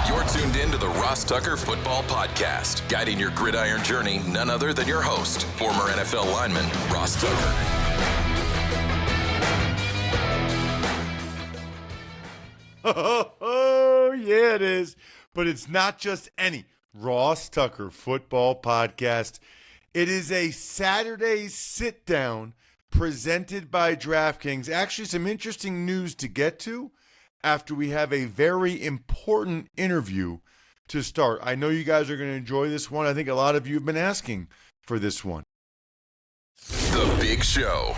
You're tuned in to the Ross Tucker Football Podcast, guiding your gridiron journey, none other than your host, former NFL lineman, Ross Tucker. Oh, yeah, it is. But it's not just any Ross Tucker Football Podcast. It is a Saturday sit-down presented by DraftKings. Actually, some interesting news to get to after we have a very important interview to start. I know you guys are going to enjoy this one. I think a lot of you have been asking for this one. The Big Show.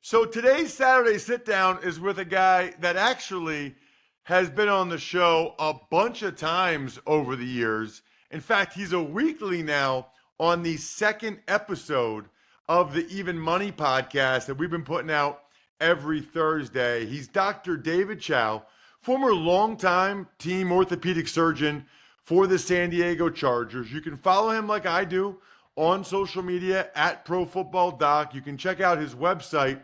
So today's Saturday sit-down is with a guy that actually has been on the show a bunch of times over the years. In fact, he's a weekly now on the second episode of the Even Money podcast that we've been putting out every Thursday. He's Dr. David Chao, former longtime team orthopedic surgeon for the San Diego Chargers. You can follow him like I do on social media at Pro Football Doc. You can check out his website,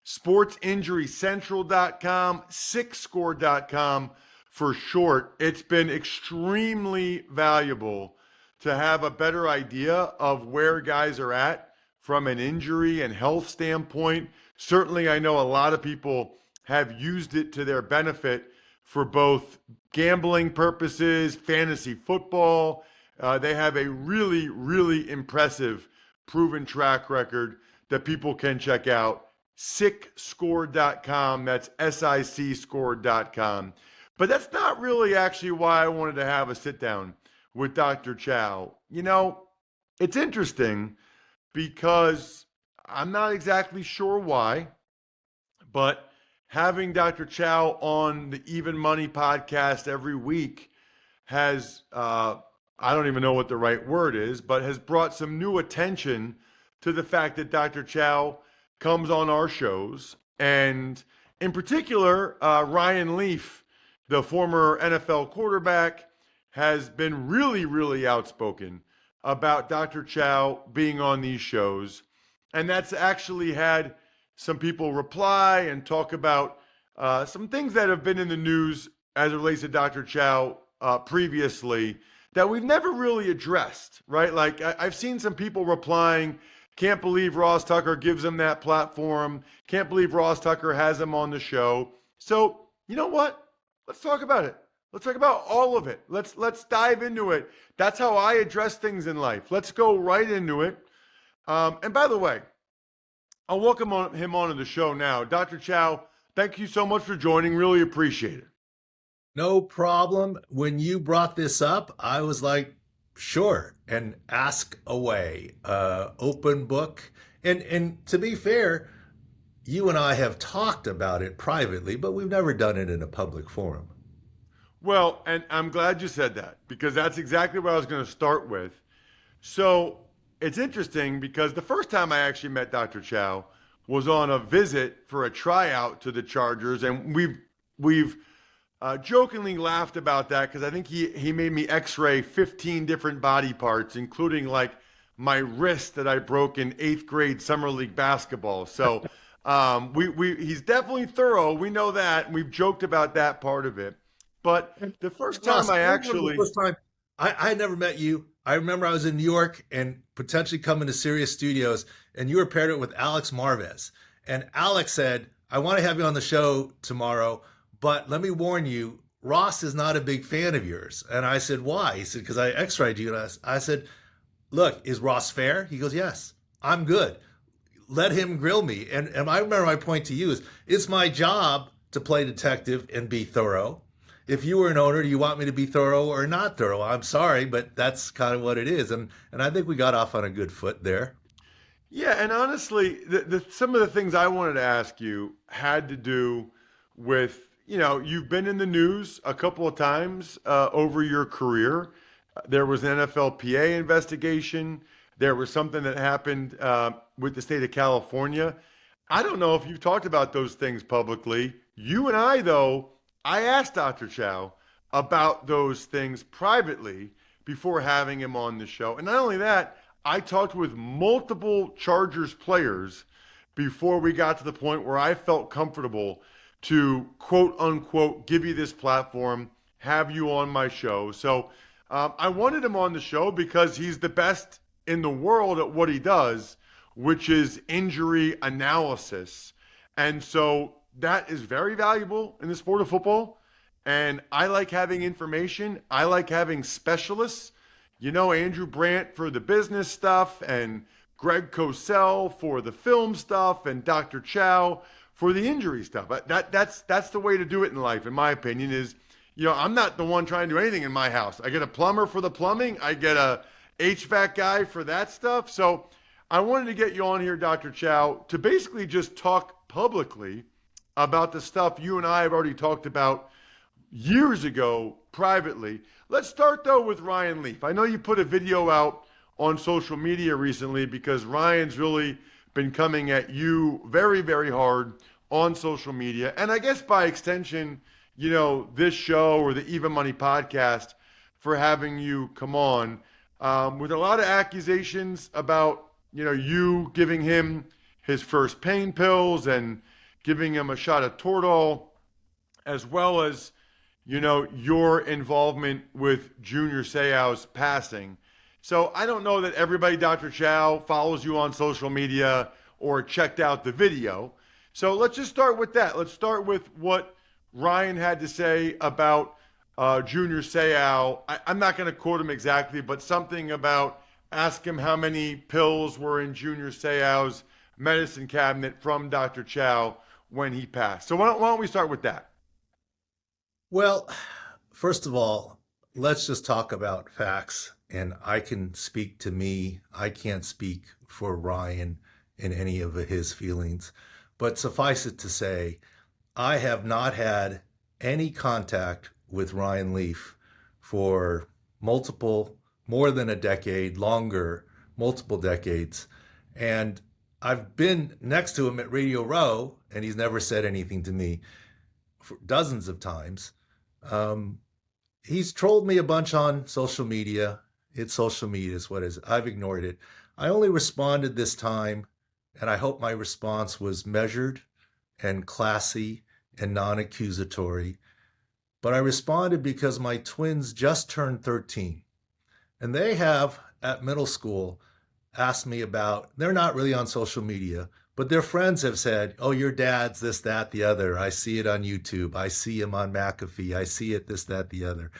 sportsinjurycentral.com, sixscore.com for short. It's been extremely valuable to have a better idea of where guys are at from an injury and health standpoint. Certainly, I know a lot of people have used it to their benefit for both gambling purposes, fantasy football. They have a really, really impressive proven track record that people can check out. Sixscore.com. That's SICscore.com. But that's not really actually why I wanted to have a sit down with Dr. Chao. You know, it's interesting because I'm not exactly sure why, but having Dr. Chao on the Even Money podcast every week has, I don't even know what the right word is, but has brought some new attention to the fact that Dr. Chao comes on our shows. And in particular, Ryan Leaf, the former NFL quarterback, has been really, really outspoken about Dr. Chao being on these shows. And that's actually had some people reply and talk about some things that have been in the news as it relates to Dr. Chao previously that we've never really addressed, right? Like I've seen some people replying, can't believe Ross Tucker gives him that platform. Can't believe Ross Tucker has him on the show. So you know what? Let's talk about it. Let's talk about all of it. Let's dive into it. That's how I address things in life. Let's go right into it. And by the way, I'll welcome him onto the show now. Dr. Chao, thank you so much for joining. Really appreciate it. No problem. When you brought this up, I was like, sure, and ask away. Open book. And to be fair, you and I have talked about it privately, but we've never done it in a public forum. Well, and I'm glad you said that because that's exactly what I was going to start with. So it's interesting because the first time I actually met Dr. Chao was on a visit for a tryout to the Chargers, and we've jokingly laughed about that because I think he made me x-ray 15 different body parts, including like my wrist that I broke in 8th grade summer league basketball. So he's definitely thorough. We know that, and we've joked about that part of it. But the first time Ross, I actually... The first time, I had never met you. I remember I was in New York and potentially coming to Sirius Studios, and you were paired up with Alex Marvez. And Alex said, I want to have you on the show tomorrow, but let me warn you, Ross is not a big fan of yours. And I said, why? He said, because I x-rayed you. And I said, look, is Ross fair? He goes, yes, I'm good. Let him grill me. And I remember my point to you is, it's my job to play detective and be thorough. If you were an owner, do you want me to be thorough or not thorough? I'm sorry, but that's kind of what it is. And I think we got off on a good foot there. Yeah, and honestly, some of the things I wanted to ask you had to do with, you know, you've been in the news a couple of times over your career. There was an NFLPA investigation. There was something that happened with the state of California. I don't know if you've talked about those things publicly. You and I, though, I asked Dr. Chao about those things privately before having him on the show. And not only that, I talked with multiple Chargers players before we got to the point where I felt comfortable to, quote unquote, give you this platform, have you on my show. So I wanted him on the show because he's the best in the world at what he does, which is injury analysis. And so that is very valuable in the sport of football. And I like having information. I like having specialists. You know, Andrew Brandt for the business stuff, and Greg Cosell for the film stuff, and Dr. Chao for the injury stuff. That's the way to do it in life, in my opinion. Is, you know, I'm not the one trying to do anything in my house. I get a plumber for the plumbing. I get a HVAC guy for that stuff. So I wanted to get you on here, Dr. Chao, to basically just talk publicly about the stuff you and I have already talked about years ago privately. Let's start, though, with Ryan Leaf. I know you put a video out on social media recently because Ryan's really been coming at you very, very hard on social media. And I guess by extension, you know, this show or the Even Money podcast for having you come on with a lot of accusations about, you know, you giving him his first pain pills and giving him a shot of Toradol, as well as, you know, your involvement with Junior Seau's passing. So I don't know that everybody, Dr. Chao, follows you on social media or checked out the video. So let's just start with that. Let's start with what Ryan had to say about Junior Seau. I'm not going to quote him exactly, but something about ask him how many pills were in Junior Seau's medicine cabinet from Dr. Chao when he passed. So why don't we start with that? Well, first of all, let's just talk about facts. And I can speak to me. I can't speak for Ryan in any of his feelings. But suffice it to say, I have not had any contact with Ryan Leaf for more than a decade, longer, multiple decades. And I've been next to him at Radio Row, and he's never said anything to me for dozens of times. He's trolled me a bunch on social media. It's social media is what it is. I've ignored it. I only responded this time, and I hope my response was measured and classy and non-accusatory. But I responded because my twins just turned 13. And they have, at middle school, asked me about, they're not really on social media, but their friends have said, oh, your dad's this, that, the other. I see it on YouTube. I see him on McAfee. I see it, this, that, the other.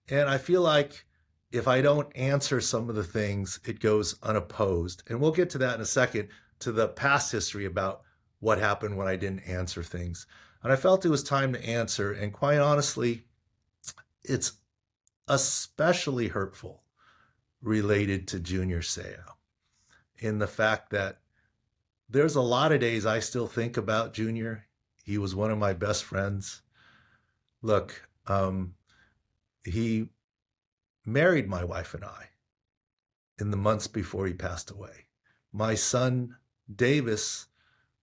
And I feel like if I don't answer some of the things, it goes unopposed. And we'll get to that in a second, to the past history about what happened when I didn't answer things. And I felt it was time to answer. And quite honestly, it's especially hurtful related to Junior Seau, in the fact that there's a lot of days I still think about Junior. He was one of my best friends. Look, he married my wife and I in the months before he passed away. My son, Davis,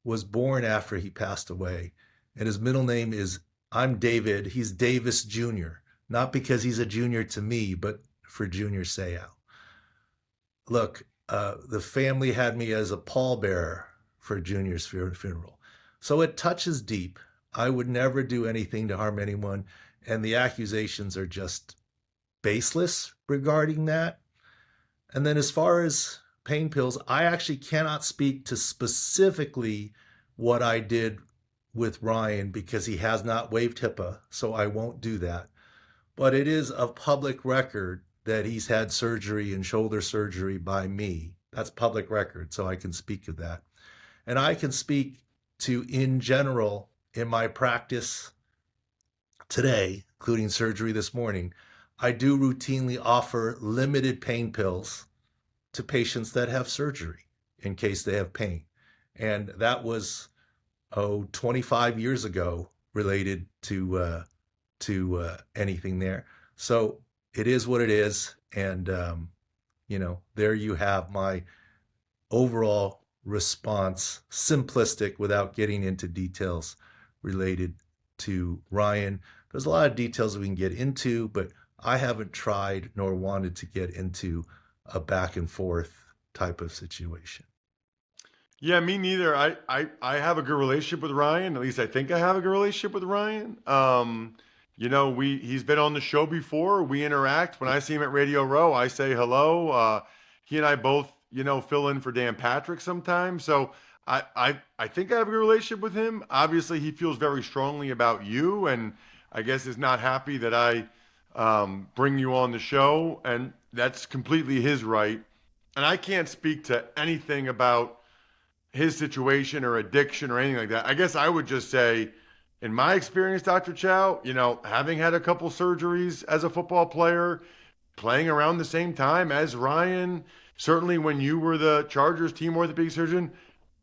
was born after he passed away. And his middle name is, I'm David. He's Davis Jr., not because he's a junior to me, but for Junior Seau. Look, the family had me as a pallbearer for Junior's funeral. So it touches deep. I would never do anything to harm anyone. And the accusations are just baseless regarding that. And then as far as pain pills, I actually cannot speak to specifically what I did with Ryan because he has not waived HIPAA, so I won't do that. But it is a public record that he's had surgery and shoulder surgery by me. That's public record, so I can speak of that. And I can speak to, in general, in my practice today, including surgery this morning, I do routinely offer limited pain pills to patients that have surgery in case they have pain. And that was, 25 years ago related to anything there. So it is what it is. And, there you have my overall response, simplistic without getting into details related to Ryan. There's a lot of details we can get into, but I haven't tried nor wanted to get into a back and forth type of situation. Yeah, me neither. I have a good relationship with Ryan. At least I think I have a good relationship with Ryan. he's been on the show before. We interact. When I see him at Radio Row, I say hello. He and I both, fill in for Dan Patrick sometimes. So I think I have a good relationship with him. Obviously, he feels very strongly about you, and I guess is not happy that I bring you on the show, and that's completely his right. And I can't speak to anything about his situation or addiction or anything like that. I guess I would just say, in my experience, Dr. Chow, having had a couple surgeries as a football player, playing around the same time as Ryan, certainly when you were the Chargers team orthopedic surgeon,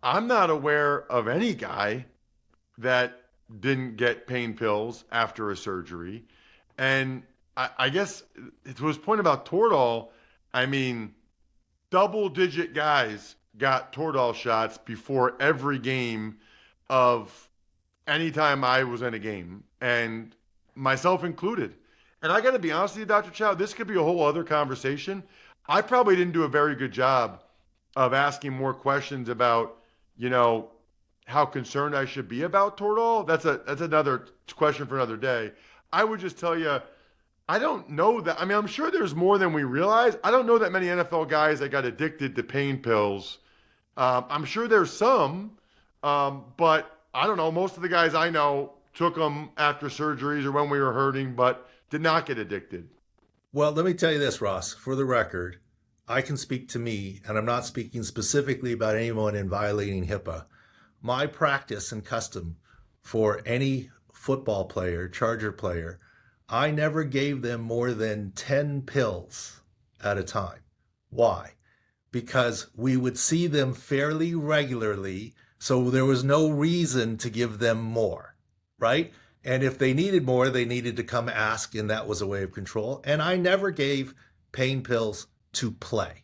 I'm not aware of any guy that didn't get pain pills after a surgery. And I guess to his point about Toradol, I mean, double-digit guys got Toradol shots before every game of any time I was in a game, and myself included. And I got to be honest with you, Dr. Chow, this could be a whole other conversation. I probably didn't do a very good job of asking more questions about, how concerned I should be about Toradol. That's another question for another day. I would just tell you, I don't know that. I mean, I'm sure there's more than we realize. I don't know that many NFL guys that got addicted to pain pills. I'm sure there's some, but I don't know. Most of the guys I know took them after surgeries or when we were hurting, but did not get addicted. Well, let me tell you this, Ross, for the record, I can speak to me, and I'm not speaking specifically about anyone in violating HIPAA. My practice and custom for any football player, Charger player, I never gave them more than 10 pills at a time. Why? Because we would see them fairly regularly, so there was no reason to give them more, right? And if they needed more, they needed to come ask, and that was a way of control. And I never gave pain pills to play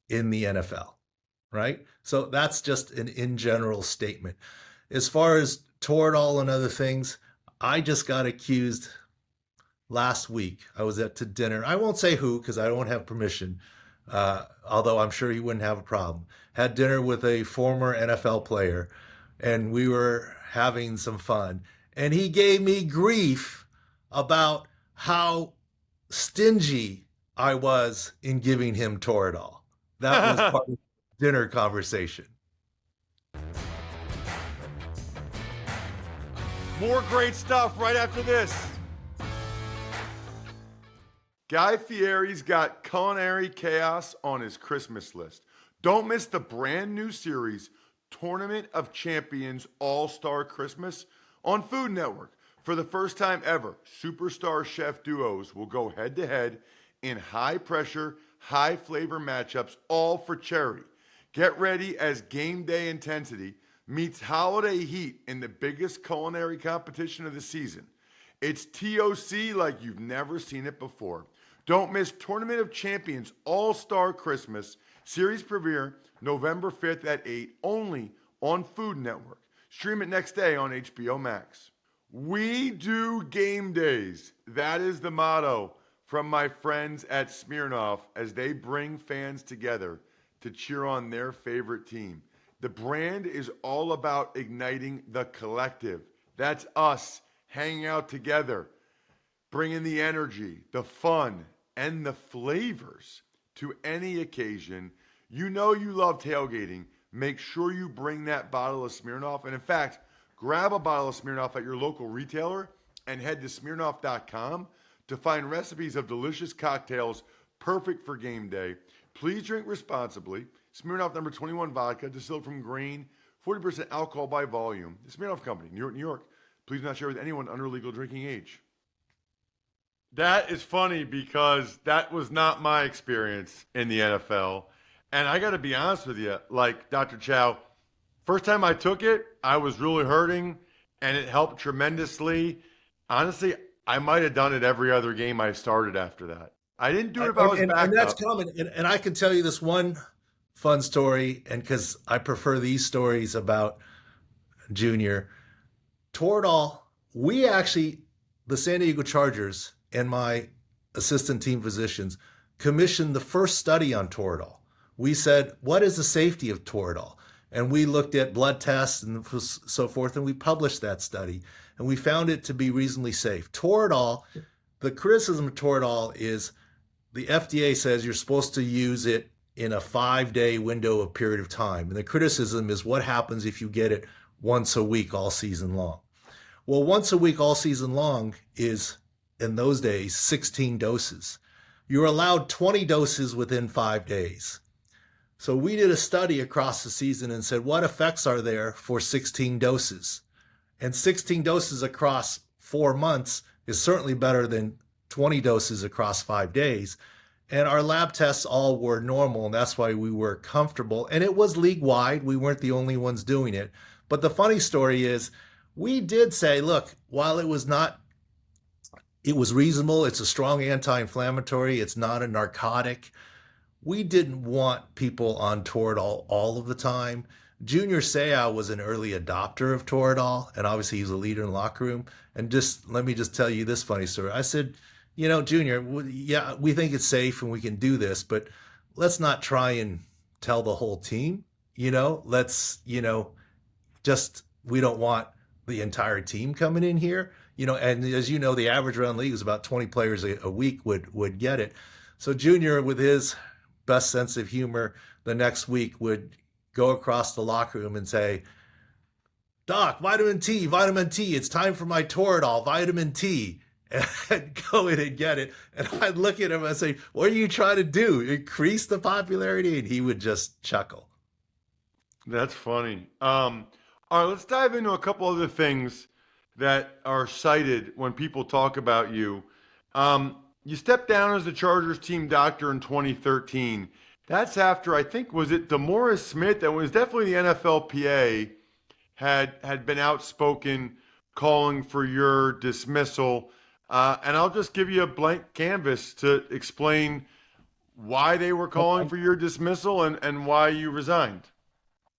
in the NFL, right? So that's just an in general statement. As far as Toradol and other things, I just got accused last week. I was to dinner. I won't say who because I don't have permission, although I'm sure he wouldn't have a problem. Had dinner with a former NFL player, and we were having some fun. And he gave me grief about how stingy I was in giving him Toradol. That was part of the dinner conversation. More great stuff right after this. Guy Fieri's got culinary chaos on his Christmas list. Don't miss the brand new series, Tournament of Champions All-Star Christmas, on Food Network. For the first time ever, superstar chef duos will go head-to-head in high-pressure, high-flavor matchups, all for charity. Get ready as game day intensity meets holiday heat in the biggest culinary competition of the season. It's TOC like you've never seen it before. Don't miss Tournament of Champions All-Star Christmas series premiere November 5th at 8, only on Food Network. Stream it next day on HBO Max. We do game days. That is the motto from my friends at Smirnoff as they bring fans together to cheer on their favorite team. The brand is all about igniting the collective. That's us hanging out together, bringing the energy, the fun, and the flavors to any occasion. You know you love tailgating. Make sure you bring that bottle of Smirnoff. And in fact, grab a bottle of Smirnoff at your local retailer and head to Smirnoff.com to find recipes of delicious cocktails perfect for game day. Please drink responsibly. Smirnoff number 21 vodka, distilled from grain, 40% alcohol by volume. The Smirnoff Company, New York, New York. Please do not share with anyone under legal drinking age. That is funny because that was not my experience in the NFL. And I got to be honest with you, like Dr. Chow, first time I took it, I was really hurting and it helped tremendously. Honestly, I might have done it every other game I started after that. I didn't do it if I was back and that's up. common. And I can tell you this one fun story, and because I prefer these stories about Junior. Toradol, we actually, the San Diego Chargers and my assistant team physicians, commissioned the first study on Toradol. We said, what is the safety of Toradol? And we looked at blood tests and so forth, and we published that study. and we found it to be reasonably safe. Toradol, the criticism of Toradol is the FDA says you're supposed to use it in a 5-day window of period of time. And the criticism is what happens if you get it once a week all season long. Well, once a week all season long is, in those days, 16 doses. You're allowed 20 doses within 5 days. So we did a study across the season and said, what effects are there for 16 doses? And 16 doses across 4 months is certainly better than 20 doses across 5 days. And our lab tests all were normal, and that's why we were comfortable. And it was league-wide. We weren't the only ones doing it. But the funny story is, we did say, look, while it was reasonable, it's a strong anti-inflammatory, it's not a narcotic, we didn't want people on Toradol all of the time. Junior Seau was an early adopter of Toradol, and obviously he's a leader in the locker room. And let me just tell you this funny story. I said, Junior, yeah, we think it's safe and we can do this, but let's not try and tell the whole team, let's, we don't want the entire team coming in here, and as you know, the average around the league is about 20 players a week would get it. So Junior, with his best sense of humor, the next week would go across the locker room and say, Doc, vitamin T, it's time for my Toradol, vitamin T. And I'd go in and get it. And I'd look at him and say, what are you trying to do? Increase the popularity? And he would just chuckle. That's funny. All right, let's dive into a couple other things that are cited when people talk about you. You stepped down as the Chargers team doctor in 2013. That's after, I think, was it DeMaurice Smith? That was definitely the NFLPA had been outspoken calling for your dismissal. And I'll just give you a blank canvas to explain why they were calling for your dismissal and why you resigned.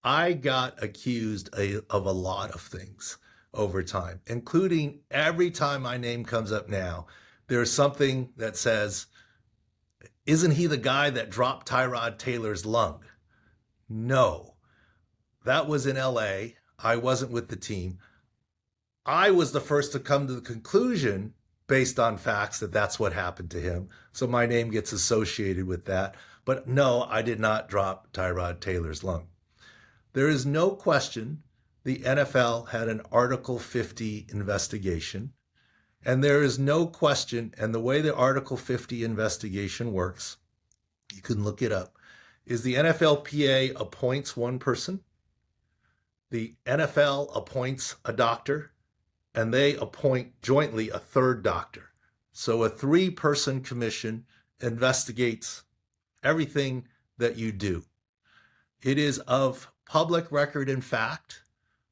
I got accused of a lot of things over time, including every time my name comes up now, there's something that says, isn't he the guy that dropped Tyrod Taylor's lung? No, that was in LA. I wasn't with the team. I was the first to come to the conclusion based on facts that that's what happened to him. So my name gets associated with that. But no, I did not drop Tyrod Taylor's lung. There is no question the NFL had an Article 50 investigation, and there is no question, and the way the Article 50 investigation works, you can look it up, is the NFLPA appoints one person, the NFL appoints a doctor, and they appoint jointly a third doctor. So a 3-person commission investigates everything that you do. It is of public record and fact,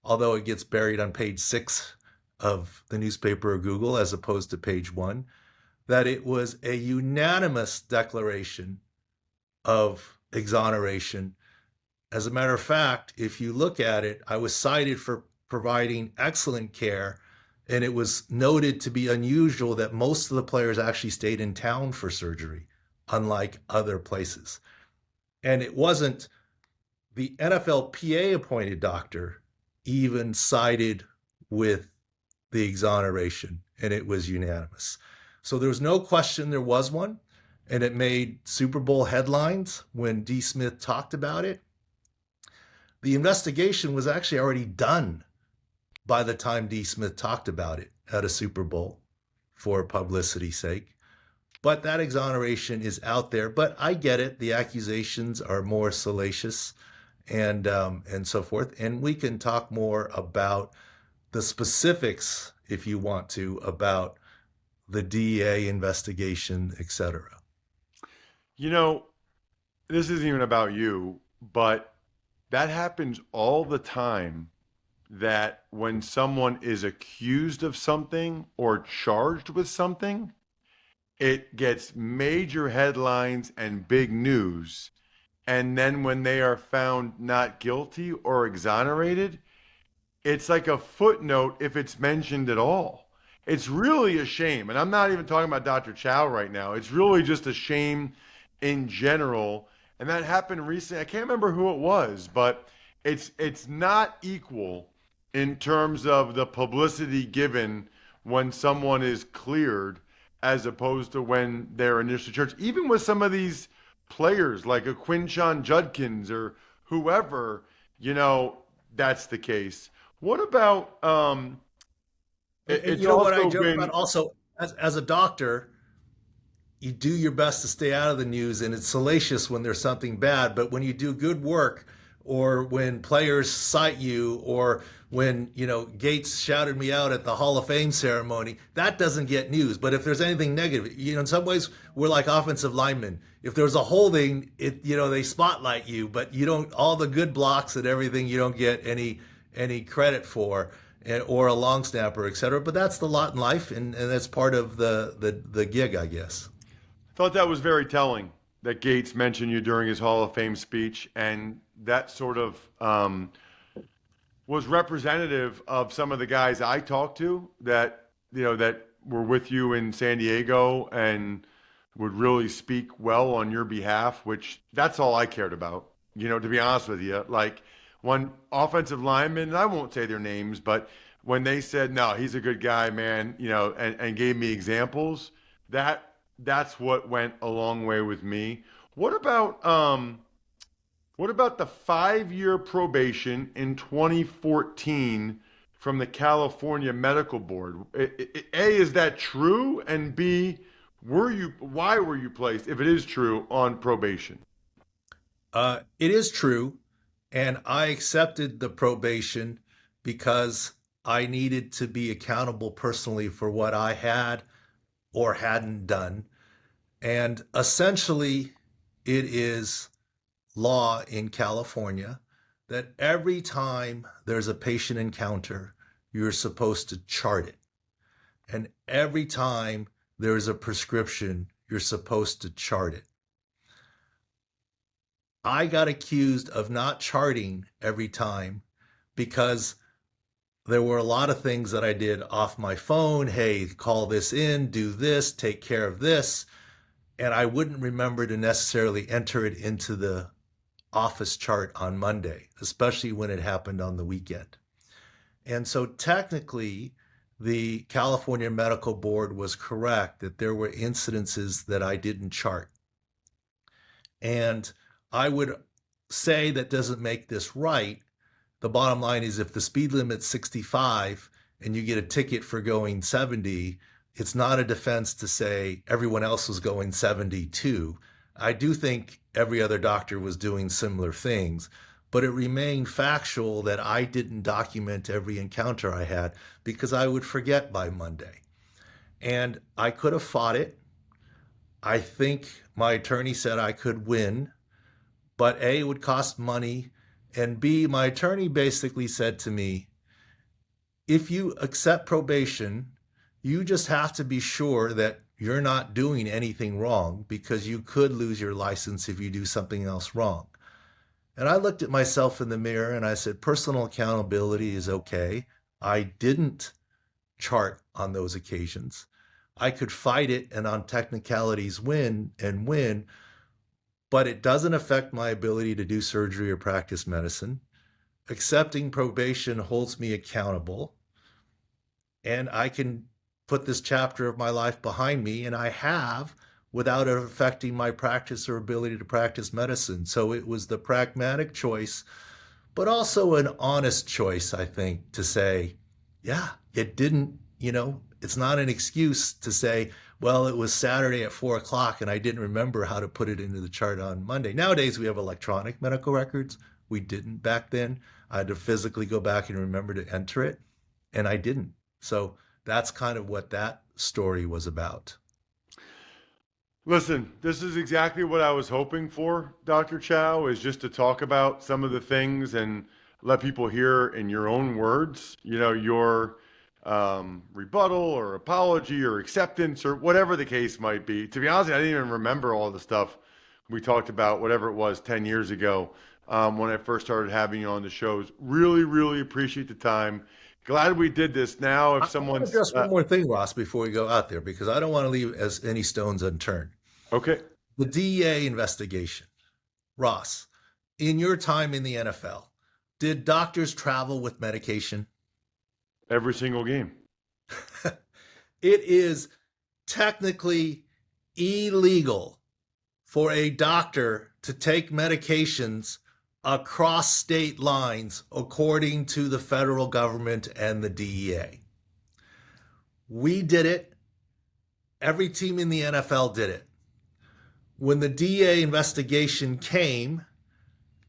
although it gets buried on page 6 of the newspaper or Google as opposed to page 1, that it was a unanimous declaration of exoneration. As a matter of fact, if you look at it, I was cited for providing excellent care, and it was noted to be unusual that most of the players actually stayed in town for surgery, unlike other places. And it wasn't the NFLPA appointed doctor even sided with the exoneration, and it was unanimous. So there was no question there was one, and it made Super Bowl headlines when D. Smith talked about it. The investigation was actually already done by the time D. Smith talked about it at a Super Bowl for publicity's sake. But that exoneration is out there. But I get it. The accusations are more salacious and so forth. And we can talk more about the specifics, if you want to, about the DEA investigation, etc. You know, this isn't even about you, but that happens all the time, that when someone is accused of something or charged with something, it gets major headlines and big news. And then when they are found not guilty or exonerated, it's like a footnote if it's mentioned at all. It's really a shame. And I'm not even talking about Dr. Chao right now. It's really just a shame in general. And that happened recently. I can't remember who it was, but it's not equal in terms of the publicity given when someone is cleared as opposed to when they're initially charged. Even with some of these players like a Quinshon Judkins or whoever, that's the case. What about And it's you know what I also joke about been also as a doctor, you do your best to stay out of the news, and it's salacious when there's something bad. But when you do good work, or when players cite you, or when Gates shouted me out at the Hall of Fame ceremony, that doesn't get news. But if there's anything negative, in some ways we're like offensive linemen. If there's a holding, they spotlight you, but you don't, all the good blocks and everything, you don't get any credit for, or a long snapper, et cetera. But that's the lot in life, and that's part of the gig, I guess. thought that was very telling that Gates mentioned you during his Hall of Fame speech, and that sort of was representative of some of the guys I talked to that were with you in San Diego and would really speak well on your behalf, which that's all I cared about. To be honest with you, like one offensive lineman, and I won't say their names, but when they said, no, he's a good guy, man, and gave me examples, that's what went a long way with me. What about the 5-year probation in 2014 from the California Medical Board? A, is that true? And B, why were you placed, if it is true, on probation? It is true, and I accepted the probation because I needed to be accountable personally for what I had or hadn't done. And essentially, it is law in California that every time there's a patient encounter, you're supposed to chart it. And every time there's a prescription, you're supposed to chart it. I got accused of not charting every time because there were a lot of things that I did off my phone. Hey, call this in, do this, take care of this. And I wouldn't remember to necessarily enter it into the office chart on Monday, especially when it happened on the weekend. And so technically, the California Medical Board was correct that there were incidences that I didn't chart. And I would say that doesn't make this right. The bottom line is if the speed limit's 65 and you get a ticket for going 70, it's not a defense to say everyone else was going 70 too. I do think every other doctor was doing similar things, but it remained factual that I didn't document every encounter I had because I would forget by Monday. And I could have fought it. I think my attorney said I could win, but A, it would cost money, and B, my attorney basically said to me, if you accept probation, you just have to be sure that you're not doing anything wrong because you could lose your license if you do something else wrong. And I looked at myself in the mirror and I said, personal accountability is okay. I didn't chart on those occasions. I could fight it and on technicalities win, but it doesn't affect my ability to do surgery or practice medicine. Accepting probation holds me accountable, and I can put this chapter of my life behind me, and I have, without it affecting my practice or ability to practice medicine. So it was the pragmatic choice, but also an honest choice, I think, to say, yeah, it didn't, it's not an excuse to say, well, it was Saturday at 4:00 and I didn't remember how to put it into the chart on Monday. Nowadays, we have electronic medical records. We didn't back then. I had to physically go back and remember to enter it, and I didn't. So that's kind of what that story was about. Listen, this is exactly what I was hoping for, Dr. Chao, is just to talk about some of the things and let people hear in your own words, your rebuttal or apology or acceptance or whatever the case might be. To be honest, I didn't even remember all the stuff we talked about, whatever it was 10 years ago when I first started having you on the shows. Really, really appreciate the time. Glad we did this. Now, if someone's... Just one more thing, Ross, before we go out there, because I don't want to leave as any stones unturned. Okay. The DEA investigation. Ross, in your time in the NFL, did doctors travel with medication? Every single game. It is technically illegal for a doctor to take medications across state lines, according to the federal government and the DEA. We did it. Every team in the NFL did it. When the DEA investigation came,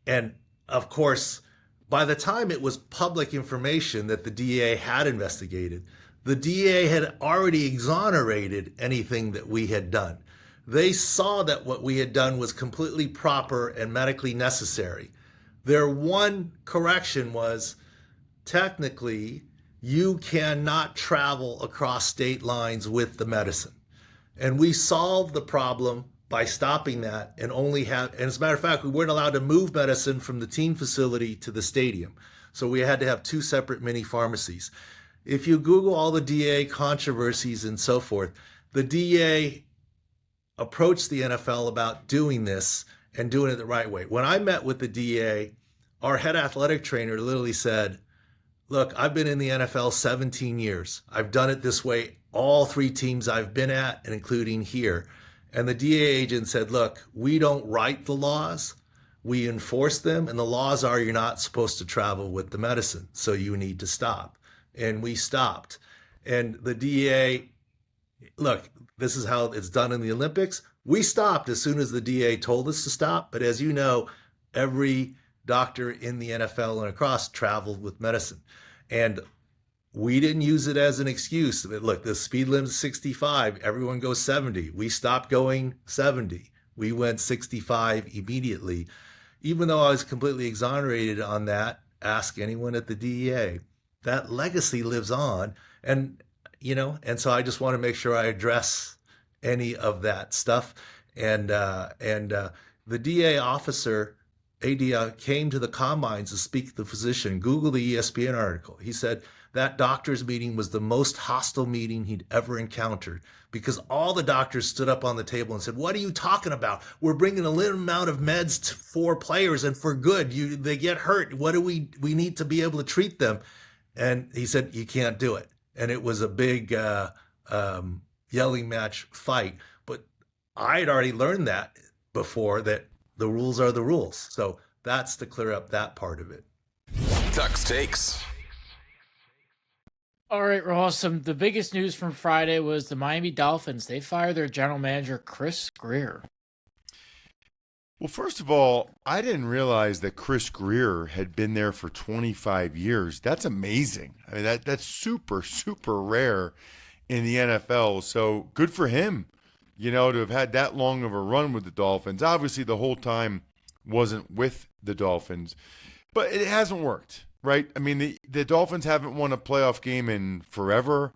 and of course, by the time it was public information that the DEA had investigated, the DEA had already exonerated anything that we had done. They saw that what we had done was completely proper and medically necessary. Their one correction was, technically, you cannot travel across state lines with the medicine. And we solved the problem by stopping that and as a matter of fact, we weren't allowed to move medicine from the team facility to the stadium. So we had to have two separate mini pharmacies. If you Google all the DEA controversies and so forth, the DEA approached the NFL about doing this and doing it the right way. When I met with the DEA, our head athletic trainer literally said, look, I've been in the NFL 17 years. I've done it this way all three teams I've been at, and including here. And the DEA agent said, look, we don't write the laws, we enforce them, and the laws are you're not supposed to travel with the medicine, so you need to stop. And we stopped. And the DEA, look, this is how it's done in the Olympics. We stopped as soon as the DEA told us to stop, but as you know, every doctor in the NFL and across traveled with medicine. And we didn't use it as an excuse. Look, the speed limit is 65. Everyone goes 70. We stopped going 70. We went 65 immediately. Even though I was completely exonerated on that, ask anyone at the DEA. That legacy lives on. And so I just want to make sure I address any of that stuff. And the DEA officer, AD, came to the combines to speak to the physician. Google the ESPN article. He said that doctor's meeting was the most hostile meeting he'd ever encountered, because all the doctors stood up on the table and said, what are you talking about? We're bringing a little amount of meds for players and for good. They get hurt. What do we need to be able to treat them? And he said, you can't do it. And it was a big yelling match fight. But I had already learned that before, that the rules are the rules. So that's to clear up that part of it. Tuck's Takes. All right, Ross, the biggest news from Friday was the Miami Dolphins. They fired their general manager, Chris Grier. Well, first of all, I didn't realize that Chris Grier had been there for 25 years. That's amazing. I mean, that's super, super rare in the NFL. So good for him, to have had that long of a run with the Dolphins. Obviously, the whole time wasn't with the Dolphins, but it hasn't worked. Right? I mean, the Dolphins haven't won a playoff game in forever,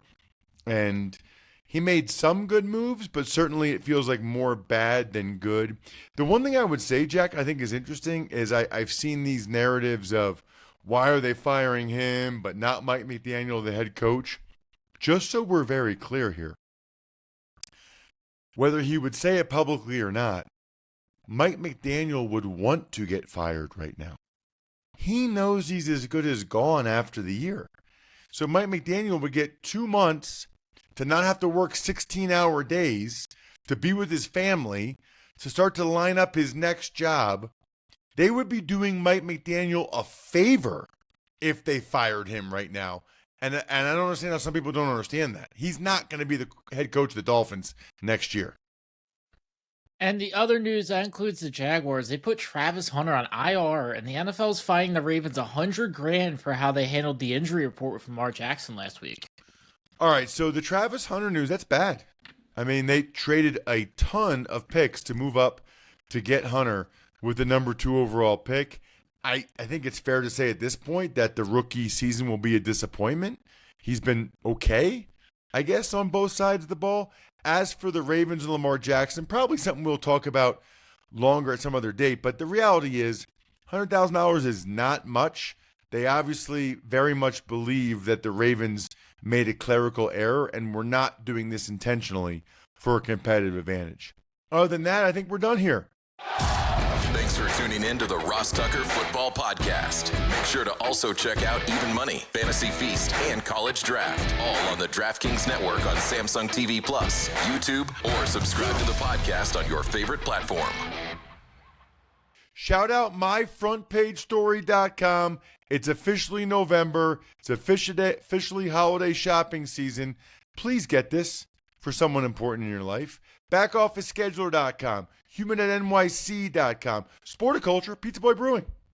and he made some good moves, but certainly it feels like more bad than good. The one thing I would say, Jack, I think is interesting is I've seen these narratives of why are they firing him, but not Mike McDaniel, the head coach. Just so we're very clear here, whether he would say it publicly or not, Mike McDaniel would want to get fired right now. He knows he's as good as gone after the year. So Mike McDaniel would get 2 months to not have to work 16-hour days, to be with his family, to start to line up his next job. They would be doing Mike McDaniel a favor if they fired him right now. And I don't understand how some people don't understand that. He's not going to be the head coach of the Dolphins next year. And the other news, that includes the Jaguars. They put Travis Hunter on IR, and the NFL is fining the Ravens $100,000 for how they handled the injury report with Lamar Jackson last week. All right, so the Travis Hunter news, that's bad. I mean, they traded a ton of picks to move up to get Hunter with the number 2 overall pick. I think it's fair to say at this point that the rookie season will be a disappointment. He's been okay, I guess, on both sides of the ball. As for the Ravens and Lamar Jackson, probably something we'll talk about longer at some other date. But the reality is $100,000 is not much. They obviously very much believe that the Ravens made a clerical error and were not doing this intentionally for a competitive advantage. Other than that, I think we're done here. Thanks Thanks for tuning in to the Ross Tucker Football Podcast. Make sure to also check out Even Money, Fantasy Feast, and College Draft, all on the DraftKings Network on Samsung TV Plus, YouTube, or subscribe to the podcast on your favorite platform. Shout out myfrontpagestory.com. It's officially November. It's officially holiday shopping season. Please get this for someone important in your life. Backofficescheduler.com, human@nyc.com, Sporticulture, Pizza Boy Brewing.